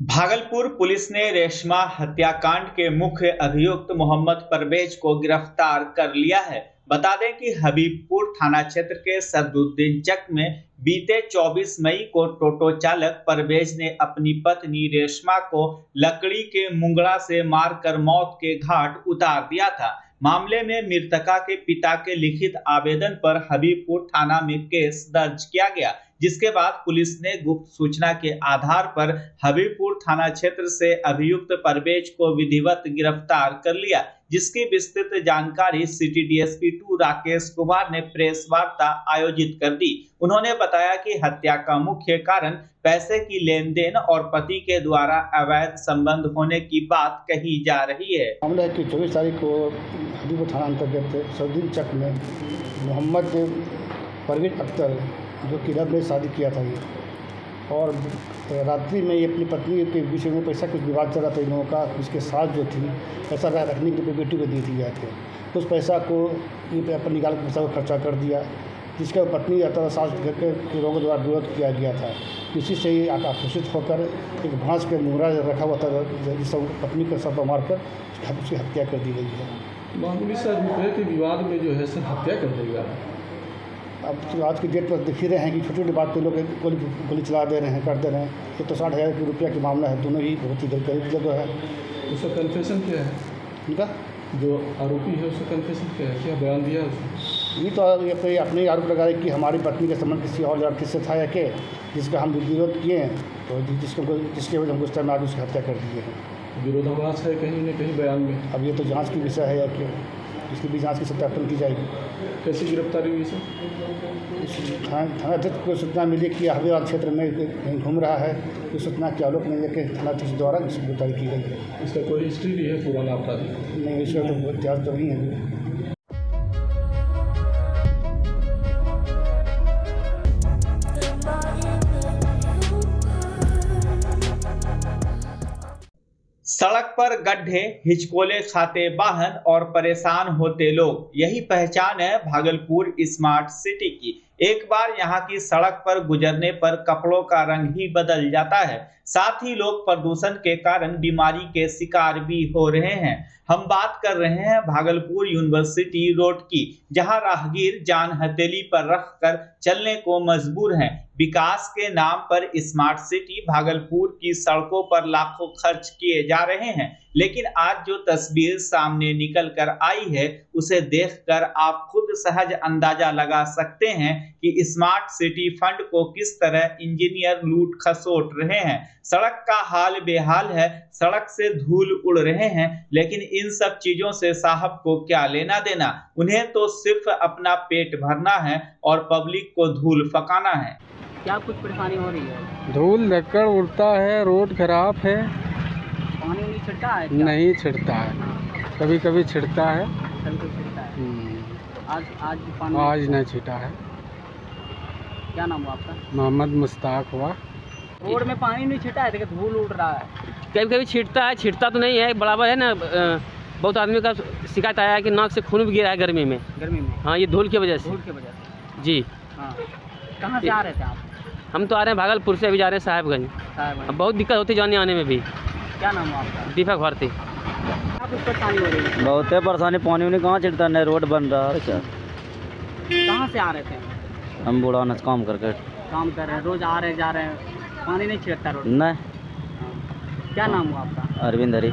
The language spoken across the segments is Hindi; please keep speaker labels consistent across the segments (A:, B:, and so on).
A: भागलपुर पुलिस ने रेशमा हत्याकांड के मुख्य अभियुक्त मोहम्मद परवेज को गिरफ्तार कर लिया है। बता दें कि हबीबपुर थाना क्षेत्र के सदरुद्दीन चक में बीते 24 मई को टोटो चालक परवेज ने अपनी पत्नी रेशमा को लकड़ी के मुंगड़ा से मारकर मौत के घाट उतार दिया था। मामले में मृतका के पिता के लिखित आवेदन पर हबीबपुर थाना में केस दर्ज किया गया, जिसके बाद पुलिस ने गुप्त सूचना के आधार पर हबीबपुर थाना क्षेत्र से अभियुक्त परवेज को विधिवत गिरफ्तार कर लिया, जिसकी विस्तृत जानकारी सिटी डीएसपी 2 राकेश कुमार ने प्रेस वार्ता आयोजित कर दी। उन्होंने बताया कि हत्या का मुख्य कारण पैसे की लेन देन और पति के द्वारा अवैध संबंध होने की बात कही जा रही है।
B: मामला है कि 24 तारीख को हबीबपुर थाना अंतर्गत सदरुद्दीन चक में मोहम्मद परवेज अख्तर जो कि रब ने शादी किया था ये, और रात्रि में ये अपनी पत्नी के विषय में पैसा कुछ विवाद चल रहा था इन लोगों का। उसके साथ जो थी पैसा रखने के लिए बेटी को दी थी गए थे, तो उस पैसा को ये अपनी निकाल के पैसा को खर्चा कर दिया, जिसका पत्नी अथवा सास के लोगों द्वारा विरोध किया गया था। इसी से ही आक्रोशित होकर एक भांस के मुंगरा रखा हुआ था, जिससे पत्नी को सब मारकर उसकी हत्या कर दी गई है।
C: मामूली सा रुपये के विवाद में जो है सर हत्या कर देगा।
B: अब तो आज की डेट पर दिख ही रहे हैं कि छोटी छोटी बात पे लोग गोली चला दे रहे हैं, कर दे रहे हैं। ये तो 60,000 रुपया का मामला है, दोनों ही बहुत ही गरीब जगह है।
C: उसका कन्फेशन क्या है?
B: उनका
C: जो आरोपी है उसका कन्फेशन क्या है, क्या बयान दिया उसने?
B: ये तो ये अपने आरोप लगा रहे कि हमारी पत्नी का संबंध किसी और लड़के से था या के, जिसका हम विरोध किए हैं, तो जिसके वजह हम उस टाइम आज उसकी हत्या कर दिए हैं।
C: विरोधाभास है कहीं न कहीं बयान में।
B: अब ये तो जाँच की विषय है या कि इसकी भी जाँच की सत्यापन की जाएगी।
C: कैसी गिरफ्तारी हुई सर?
B: थाना अध्यक्ष को सूचना मिली कि हबीबपुर क्षेत्र में कहीं घूम रहा है, उस सूचना के आलोक में लेकर थाना अध्यक्ष द्वारा इसकी गिरफ्तारी की गई है।
C: इसका कोई हिस्ट्री भी है पुराना अपराधी?
B: नहीं, इसका तो इतिहास तो नहीं है।
A: सड़क पर गड्ढे, हिचकोले खाते वाहन और परेशान होते लोग, यही पहचान है भागलपुर स्मार्ट सिटी की। एक बार यहाँ की सड़क पर गुजरने पर कपड़ों का रंग ही बदल जाता है, साथ ही लोग प्रदूषण के कारण बीमारी के शिकार भी हो रहे हैं। हम बात कर रहे हैं भागलपुर यूनिवर्सिटी रोड की, जहां राहगीर जान हथेली पर रखकर चलने को मजबूर हैं। विकास के नाम पर स्मार्ट सिटी भागलपुर की सड़कों पर लाखों खर्च किए जा रहे हैं, लेकिन आज जो तस्वीर सामने निकल कर आई है उसे देखकर आप खुद सहज अंदाजा लगा सकते हैं कि स्मार्ट सिटी फंड को किस तरह इंजीनियर लूट खसोट रहे हैं। सड़क का हाल बेहाल है, सड़क से धूल उड़ रहे हैं, लेकिन इन सब चीजों से साहब को क्या लेना देना। उन्हें तो सिर्फ अपना पेट भरना है और पब्लिक को धूल फकाना है।
D: क्या कुछ परेशानी हो रही है? धूल
E: धक्कड़ उड़ता है, रोड खराब है।
D: पानी नहीं छिड़ता है क्या?
E: नहीं छिड़ता है, कभी कभी छिड़ता है।
D: आज पानी
E: आज नहीं छिटा है।
D: क्या नाम हुआ आपका?
E: मोहम्मद मुश्ताक हुआ।
D: रोड में पानी नहीं छिटा है, देखिए धूल उड़ रहा है। कभी कभी छिड़ता है, छिड़ता तो नहीं है बराबर है ना। बहुत आदमी का शिकायत आया है कि नाक से खून भी गिरा है गर्मी में। हाँ, ये धूल की वजह से। जी हाँ। कहाँ से आ रहे थे आप?
E: हम तो आ रहे हैं भागलपुर से, अभी जा रहे हैं साहेबगंज। अब बहुत दिक्कत होती है जाने आने में भी।
D: क्या नाम है आपका?
E: दीपक भारती।
D: कुछ परेशानी हो रही है?
F: बहुत है परेशानी, पानी उन्हें कहाँ छिड़ता है, रोड बन रहा है। क्या
D: कहाँ से आ रहे थे?
F: हम बुढ़ाना काम करके
D: काम कर रहे हैं, रोज आ रहे जा रहे हैं, पानी नहीं छिड़कता रोड?
F: नहीं।
D: क्या नाम हुआ आपका?
F: अरविंद हरी।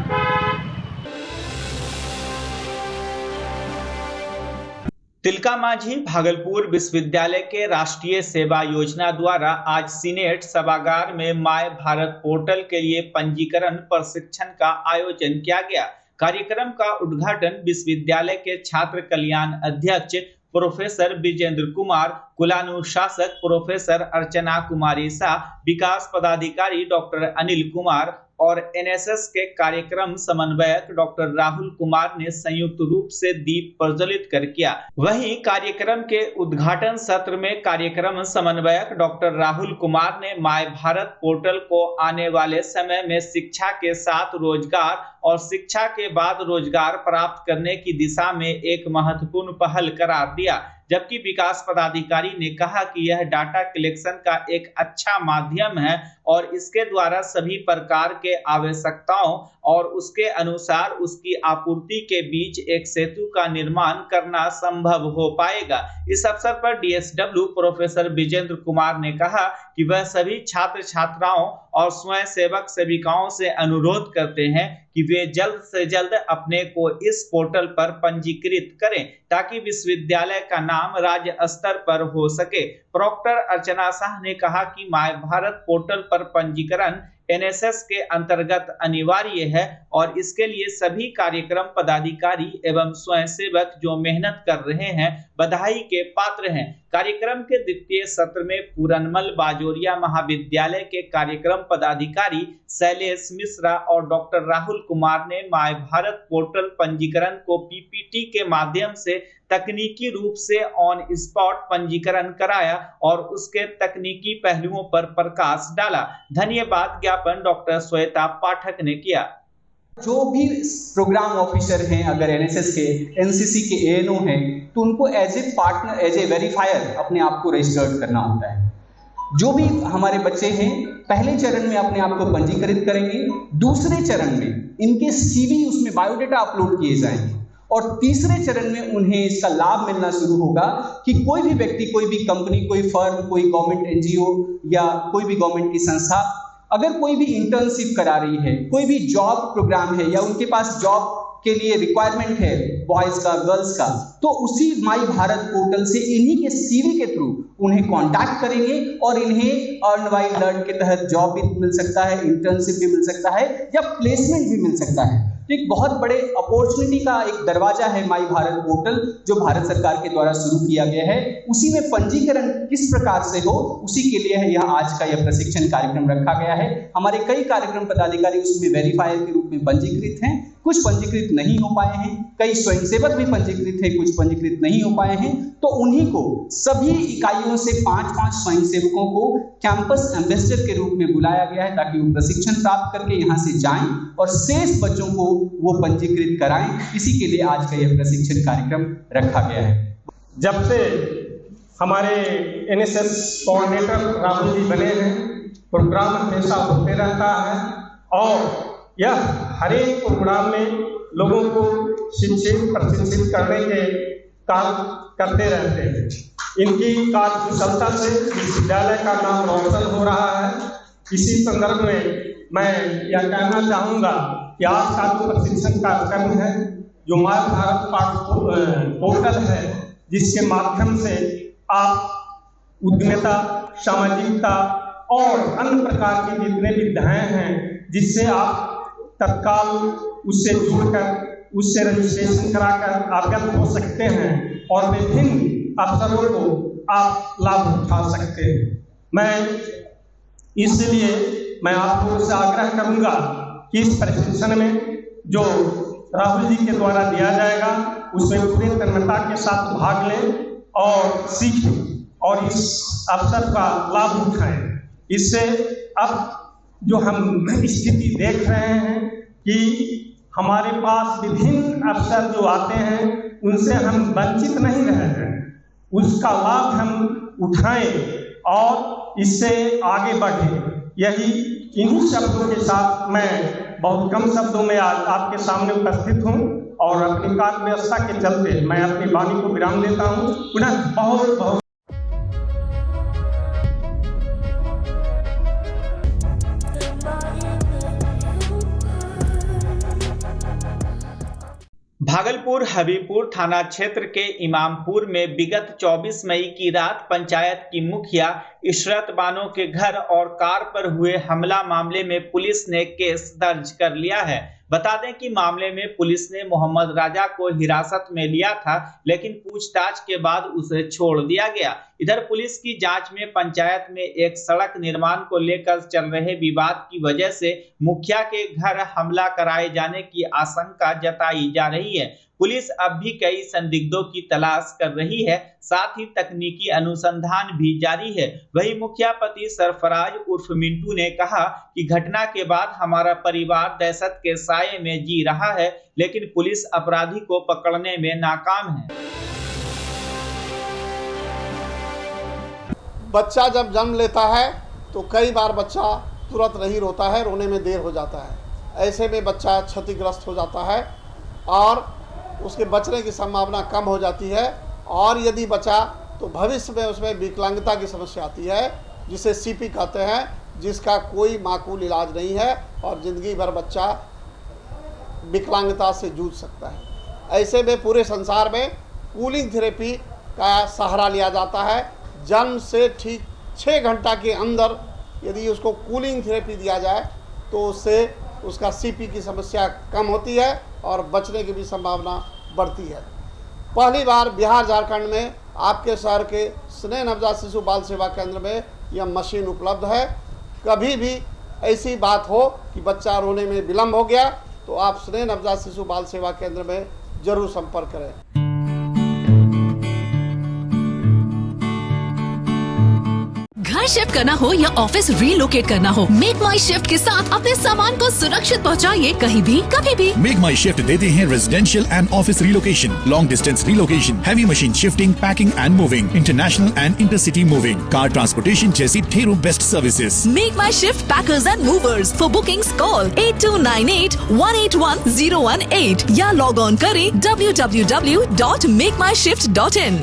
A: तिलका मांझी भागलपुर विश्वविद्यालय के राष्ट्रीय सेवा योजना द्वारा आज सीनेट सभागार में माय भारत पोर्टल के लिए पंजीकरण प्रशिक्षण का आयोजन किया गया। कार्यक्रम का उद्घाटन विश्वविद्यालय के छात्र कल्याण अध्यक्ष प्रोफेसर विजेंद्र कुमार, कुलानुशासक प्रोफेसर अर्चना कुमारी शाह, विकास पदाधिकारी डॉक्टर अनिल कुमार और एनएसएस के कार्यक्रम समन्वयक डॉक्टर राहुल कुमार ने संयुक्त रूप से दीप प्रज्वलित कर किया। वहीं कार्यक्रम के उद्घाटन सत्र में कार्यक्रम समन्वयक डॉक्टर राहुल कुमार ने माय भारत पोर्टल को आने वाले समय में शिक्षा के साथ रोजगार और शिक्षा के बाद रोजगार प्राप्त करने की दिशा में एक महत्वपूर्ण पहल करार दिया। जबकि विकास पदाधिकारी ने कहा कि यह डाटा कलेक्शन का एक अच्छा माध्यम है और इसके द्वारा सभी प्रकार के आवश्यकताओं और उसके अनुसार उसकी आपूर्ति के बीच एक सेतु का निर्माण करना संभव हो पाएगा। इस अवसर पर डीएसडब्ल्यू प्रोफेसर विजेंद्र कुमार ने कहा कि वह सभी छात्र छात्राओं और स्वयं सेवक सेविकाओं से अनुरोध करते हैं कि वे जल्द से जल्द अपने को इस पोर्टल पर पंजीकृत करें ताकि विश्वविद्यालय का नाम राज्य स्तर पर हो सके। प्रोक्टर अर्चना शाह ने कहा कि माय भारत पोर्टल पर पंजीकरण एनएसएस के अंतर्गत अनिवार्य है और इसके लिए सभी कार्यक्रम पदाधिकारी एवं स्वयंसेवक जो मेहनत कर रहे हैं बधाई के पात्र हैं। कार्यक्रम के द्वितीय सत्र में पूरनमल बाजोरिया महाविद्यालय के कार्यक्रम पदाधिकारी शैलेश मिश्रा और डॉक्टर राहुल कुमार ने माय भारत पोर्टल पंजीकरण को पीपीटी के माध्यम से तकनीकी रूप से ऑन स्पॉट पंजीकरण कराया और उसके तकनीकी पहलुओं पर प्रकाश डाला। धन्यवाद ज्ञापन डॉक्टर श्वेता पाठक ने किया।
G: जो भी प्रोग्राम ऑफिसर हैं अगर एनएसएस के, एनसीसी के एएनओ हैं, तो उनको as a partner, as a verifier अपने आप को रजिस्टर्ड करना होता है। जो भी हमारे बच्चे हैं पहले चरण में अपने आप को पंजीकृत करेंगे, दूसरे चरण में इनके सीवी उसमें बायोडाटा अपलोड किए जाएंगे और तीसरे चरण में उन्हें इसका लाभ मिलना शुरू होगा कि कोई भी व्यक्ति, कोई भी कंपनी, कोई फर्म, कोई गवर्नमेंट एनजीओ या कोई भी गवर्नमेंट की संस्था अगर कोई भी इंटर्नशिप करा रही है, कोई भी जॉब प्रोग्राम है या उनके पास जॉब के लिए रिक्वायरमेंट है बॉयज का, गर्ल्स का, तो उसी माई भारत पोर्टल से इन्हीं के सीवी के थ्रू उन्हें कांटेक्ट करेंगे और इन्हें अर्न बाय लर्न के तहत जॉब भी मिल सकता है, इंटर्नशिप भी मिल सकता है या प्लेसमेंट भी मिल सकता है। तो एक बहुत बड़े अपॉर्चुनिटी का एक दरवाजा है माई भारत पोर्टल जो भारत सरकार के द्वारा शुरू किया गया है। उसी में पंजीकरण किस प्रकार से हो उसी के लिए है यह आज का यह प्रशिक्षण कार्यक्रम रखा गया है। हमारे कई कार्यक्रम पदाधिकारी उसमें वेरीफायर के रूप में पंजीकृत हैं, कुछ पंजीकृत नहीं हो पाए हैं, कई स्वयंसेवक भी पंजीकृत हैं, कुछ पंजीकृत नहीं हो पाए हैं। तो उन्हीं को सभी इकाइयों से 5-5 स्वयंसेवकों को कैंपस एम्बेसडर के रूप में बुलाया गया है ताकि वो प्रशिक्षण प्राप्त करके यहाँ से जाएं और शेष बच्चों को वो पंजीकृत कराएं। इसी के लिए आज का यह प्रशिक्षण कार्यक्रम रखा गया है।
H: जब से हमारे एनएसएस कोऑर्डिनेटर राहुल जी बने हैं, प्रोग्राम हमेशा होते रहता है और यह हर एक प्रोग्राम में लोगों को शिक्षित प्रशिक्षित करने के कार्य करते रहते हैं। इनकी कार्यकुशलता से विश्वविद्यालय का नाम रोशन हो रहा है। इसी संदर्भ में मैं यह कहना चाहूँगा कि आज का जो प्रशिक्षण कार्यक्रम है, जो माय भारत पोर्टल है, जिसके माध्यम से आप उद्यमिता, सामाजिकता और अन्य प्रकार के जितने भी विधाएं हैं जिससे आप तत्काल उससे जुड़कर उससे रजिस्ट्रेशन कराकर अवगत हो सकते हैं और विभिन्न अवसरों को आप लाभ उठा सकते हैं। इसलिए मैं आप लोगों से आग्रह करूंगा कि इस प्रशिक्षण में जो राहुल जी के द्वारा दिया जाएगा उसमें पूरे तन्मयता के साथ भाग लें और सीखें और इस अवसर का लाभ उठाएं। इससे अब जो हम स्थिति देख रहे हैं कि हमारे पास विभिन्न अवसर जो आते हैं उनसे हम वंचित नहीं रह रहे हैं, उसका लाभ हम उठाएं और इससे आगे बढ़ें। यही इन्हीं शब्दों के साथ मैं बहुत कम शब्दों में आज आपके सामने उपस्थित हूं और अपनी कार्य व्यवस्था के चलते मैं अपनी वाणी को विराम देता हूं। पुनः बहुत बहुत
A: भागलपुर हबीबपुर थाना क्षेत्र के इमामपुर में विगत 24 मई की रात पंचायत की मुखिया इशरत बानो के घर और कार पर हुए हमला मामले में पुलिस ने केस दर्ज कर लिया है। बता दें कि मामले में पुलिस ने मोहम्मद राजा को हिरासत में लिया था, लेकिन पूछताछ के बाद उसे छोड़ दिया गया। इधर पुलिस की जांच में पंचायत में एक सड़क निर्माण को लेकर चल रहे विवाद की वजह से मुखिया के घर हमला कराए जाने की आशंका जताई जा रही है। पुलिस अब भी कई संदिग्धों की तलाश कर रही है, साथ ही तकनीकी अनुसंधान भी जारी है। वही मुखिया पति सरफराज उर्फ मिंटू ने कहा कि घटना के बाद हमारा परिवार दहशत के साये में जी रहा है, लेकिन पुलिस अपराधी को पकड़ने में नाकाम है।
B: बच्चा जब जन्म लेता है तो कई बार बच्चा तुरंत नहीं रोता है, रोने में देर हो जाता है। ऐसे में बच्चा क्षतिग्रस्त हो जाता है और उसके बचने की संभावना कम हो जाती है, और यदि बचा तो भविष्य में उसमें विकलांगता की समस्या आती है, जिसे सीपी कहते हैं, जिसका कोई माकूल इलाज नहीं है और ज़िंदगी भर बच्चा विकलांगता से जूझ सकता है। ऐसे में पूरे संसार में कूलिंग थेरेपी का सहारा लिया जाता है। जन्म से ठीक 6 घंटा के अंदर यदि उसको कूलिंग थेरेपी दिया जाए तो उससे उसका सीपी की समस्या कम होती है और बचने की भी संभावना बढ़ती है। पहली बार बिहार झारखंड में आपके शहर के स्नेह नवजात शिशु बाल सेवा केंद्र में यह मशीन उपलब्ध है। कभी भी ऐसी बात हो कि बच्चा रोने में विलम्ब हो गया तो आप स्नेह नवजात शिशु बाल सेवा केंद्र में जरूर संपर्क करें।
I: घर शिफ्ट करना हो या ऑफिस रीलोकेट करना हो, मेक माई शिफ्ट के साथ अपने सामान को सुरक्षित पहुंचाइए कहीं भी कभी भी।
J: मेक माई शिफ्ट देते हैं residential and office relocation, long distance relocation, heavy machine shifting, packing and moving, international and intercity moving, car transportation जैसी ढेरों best services.
I: Make my shift packers and movers. For bookings call 8298-181-018 या लॉग ऑन करें www.makemyshift.in।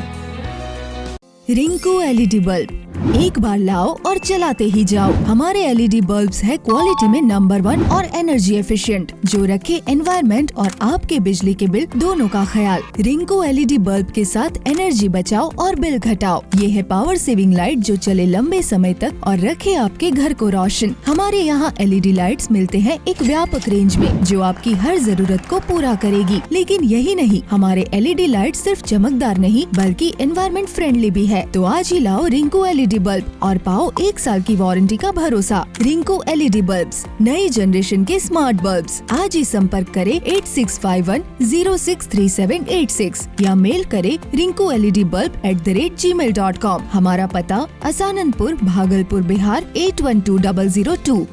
K: रिंकू एलईडी बल्ब एक बार लाओ और चलाते ही जाओ। हमारे एलईडी बल्ब्स है क्वालिटी में नंबर 1 और एनर्जी एफिशिएंट, जो रखे एनवायरनमेंट और आपके बिजली के बिल दोनों का ख्याल। रिंकू एलईडी बल्ब के साथ एनर्जी बचाओ और बिल घटाओ। ये है पावर सेविंग लाइट जो चले लंबे समय तक और रखे आपके घर को रोशन। हमारे यहाँ एलईडी लाइट्स मिलते हैं एक व्यापक रेंज में जो आपकी हर जरूरत को पूरा करेगी। लेकिन यही नहीं, हमारे एलईडी लाइट सिर्फ चमकदार नहीं बल्कि एनवायरनमेंट फ्रेंडली भी है। तो आज ही लाओ रिंकू एलईडी बल्ब और पाओ 1 साल की वारंटी का भरोसा। रिंकू एलईडी बल्ब्स, नई जनरेशन के स्मार्ट बल्ब्स। आज ही संपर्क करें 8651063786 या मेल करें rinkuledbulb@gmail.com। हमारा पता असाननपुर, भागलपुर, बिहार 812002।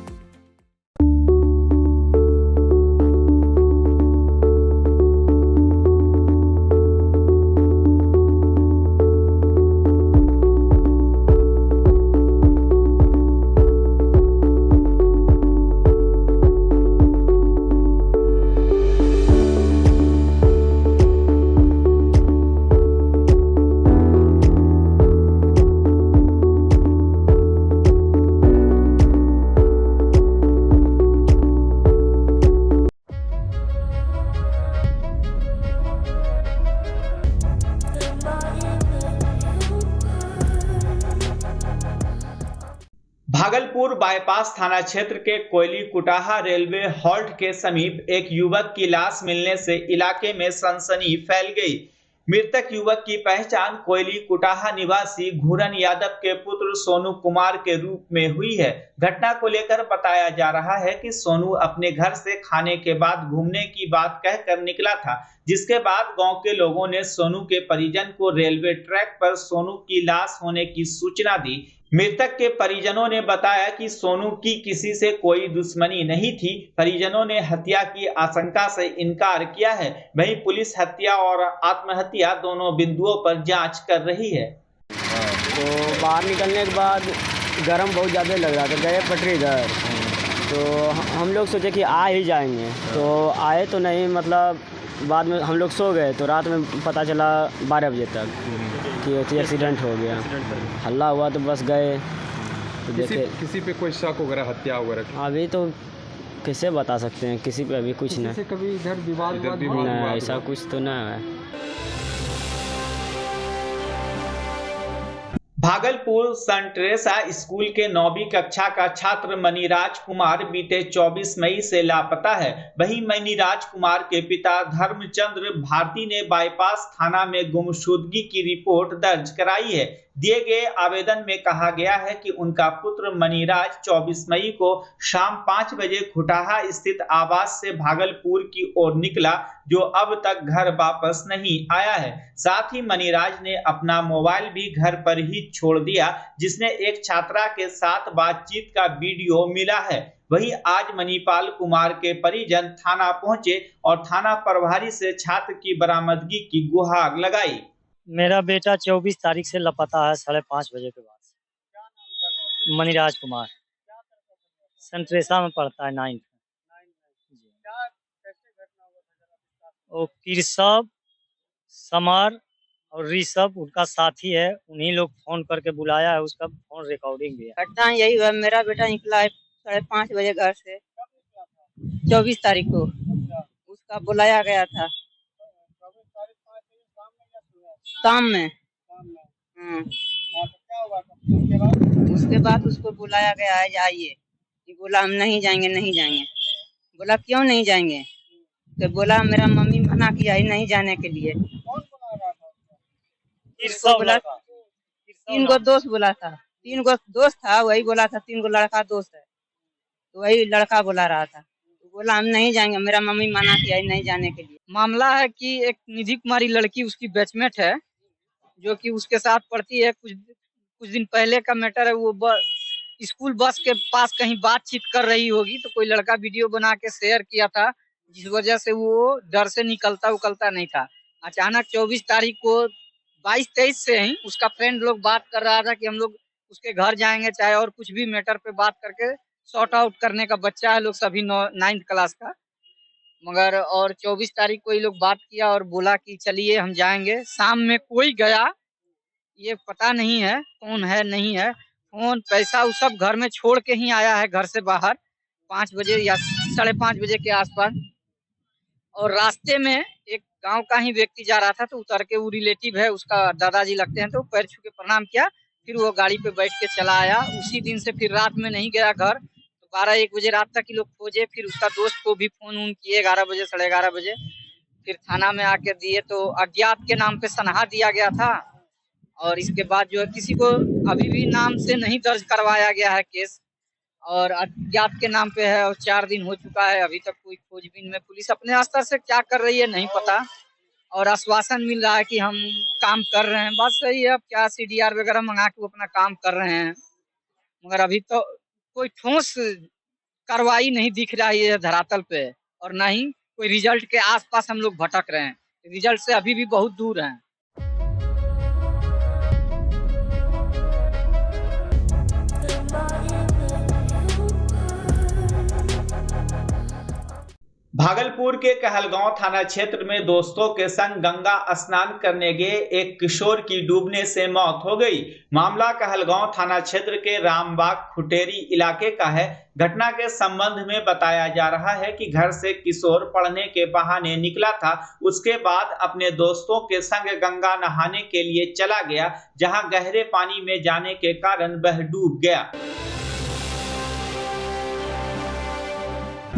A: भागलपुर बाईपास थाना क्षेत्र के कोयली कुटाहा रेलवे हॉल्ट के समीप एक युवक की लाश मिलने से इलाके में सनसनी फैल गई। मृतक युवक की पहचान कोयली कुटाहा निवासी घूरन यादव के पुत्र सोनू कुमार के रूप में हुई है। घटना को लेकर बताया जा रहा है कि सोनू अपने घर से खाने के बाद घूमने की बात कहकर निकला था, जिसके बाद गांव के लोगों ने सोनू के परिजन को रेलवे ट्रैक पर सोनू की लाश होने की सूचना दी। मृतक के परिजनों ने बताया कि सोनू की किसी से कोई दुश्मनी नहीं थी। परिजनों ने हत्या की आशंका से इनकार किया है। वहीं पुलिस हत्या और आत्महत्या दोनों बिंदुओं पर जांच कर रही है।
E: तो बाहर निकलने के बाद गर्म बहुत ज़्यादा लग रहा था, गए पटरी इधर, तो हम लोग सोचे कि आ ही जाएंगे, तो आए तो नहीं, मतलब बाद में हम लोग सो गए तो रात में पता चला 12 बजे तक कि एक्सीडेंट हो गया। हल्ला हुआ तो बस गए तो देखे।
C: किसी पे कोई शक वगैरह, हत्या वगैरह?
E: अभी तो कैसे बता सकते हैं, किसी पे अभी कुछ नहीं।
C: कभी इधर विवाद
E: नहीं, ऐसा कुछ तो नहीं है।
A: भागलपुर सन टेरेसा स्कूल के 9वीं कक्षा का छात्र मनीराज कुमार बीते 24 मई से लापता है। वहीं मनीराज कुमार के पिता धर्मचंद्र भारती ने बाईपास थाना में गुमशुदगी की रिपोर्ट दर्ज कराई है। दिए गए आवेदन में कहा गया है कि उनका पुत्र मनीराज 24 मई को शाम 5 बजे खुटाहा स्थित आवास से भागलपुर की ओर निकला, जो अब तक घर वापस नहीं आया है। साथ ही मनीराज ने अपना मोबाइल भी घर पर ही छोड़ दिया, जिसने एक छात्रा के साथ बातचीत का वीडियो मिला है। वहीं आज मनीपाल कुमार के परिजन थाना पहुंचे और थाना प्रभारी से छात्र की बरामदगी की गुहार लगाई।
L: मेरा बेटा 24 तारीख से लापता है, 5:30 बजे के बाद। मनीराज कुमार, संतरेसा में पढ़ता है 9th। वो केशव, समर और ऋषभ उनका साथी है, उन्हीं लोग फोन करके बुलाया है, उसका फोन रिकॉर्डिंग भी है।
M: घटना यही हुआ, मेरा बेटा निकला है 5:30 बजे घर से 24 तारीख को, उसका बुलाया गया था शाम में। उसके बाद उसको बुलाया गया है, आइए। बोला हम नहीं जाएंगे, नहीं जाएंगे। बोला क्यों नहीं जाएंगे? तो बोला मेरा मम्मी मना किया है नहीं जाने के लिए। बोला 3 गो दोस्त बोला था, 3 गो दोस्त था, वही बोला था 3 गो लड़का दोस्त है, तो वही लड़का बोला रहा था। तो बोला हम नहीं जाएंगे, मेरा मम्मी मना किया है नहीं जाने के लिए।
N: मामला है कि एक निधि कुमारी लड़की उसकी बैचमेट है, जो कि उसके साथ पढ़ती है। कुछ दिन पहले का मैटर है, वो स्कूल बस के पास कहीं बातचीत कर रही होगी, तो कोई लड़का वीडियो बना के शेयर किया था, जिस वजह से वो डर से निकलता उकलता नहीं था। अचानक 24 तारीख को 22-23 से ही उसका फ्रेंड लोग बात कर रहा था कि हम लोग उसके घर जाएंगे, चाहे और कुछ भी मैटर पे बात करके सॉर्ट आउट करने का। बच्चा है लोग सभी 9th क्लास का, मगर और 24 तारीख को ये लोग बात किया और बोला कि चलिए हम जाएंगे। शाम में कोई गया, ये पता नहीं है कौन है नहीं है। फोन पैसा वो सब घर में छोड़ के ही आया है, घर से बाहर 5 बजे या 5:30 बजे के आसपास। और रास्ते में एक गांव का ही व्यक्ति जा रहा था, तो उतर के वो रिलेटिव है, उसका दादाजी लगते हैं, तो पैर छू के प्रणाम किया, फिर वो गाड़ी पे बैठ के चला आया। उसी दिन से फिर रात में नहीं गया घर, तो 12-1 बजे रात तक ये लोग खोजे। फिर उसका दोस्त को भी फोन किए 11 बजे 11:30 बजे, फिर थाना में आके दिए, तो अज्ञात के नाम पे सनहा दिया गया था। और इसके बाद जो है किसी को अभी भी नाम से नहीं दर्ज करवाया गया है केस, और अज्ञात के नाम पे है, और 4 दिन हो चुका है, अभी तक कोई खोजबीन में पुलिस अपने स्तर से क्या कर रही है नहीं पता। और आश्वासन मिल रहा है कि हम काम कर रहे हैं, बात सही है, अब क्या CDR वगैरह मंगा के वो अपना काम कर रहे हैं, मगर अभी तो कोई ठोस कार्रवाई नहीं दिख रही है धरातल पे, और ना ही कोई रिजल्ट के आसपास हम लोग भटक रहे हैं। रिजल्ट से अभी भी बहुत दूर हैं।
A: भागलपुर के कहलगांव थाना क्षेत्र में दोस्तों के संग गंगा स्नान करने गए एक किशोर की डूबने से मौत हो गई। मामला कहलगांव थाना क्षेत्र के रामबाग खुटेरी इलाके का है। घटना के संबंध में बताया जा रहा है कि घर से किशोर पढ़ने के बहाने निकला था, उसके बाद अपने दोस्तों के संग गंगा नहाने के लिए चला गया, जहां गहरे पानी में जाने के कारण वह डूब गया।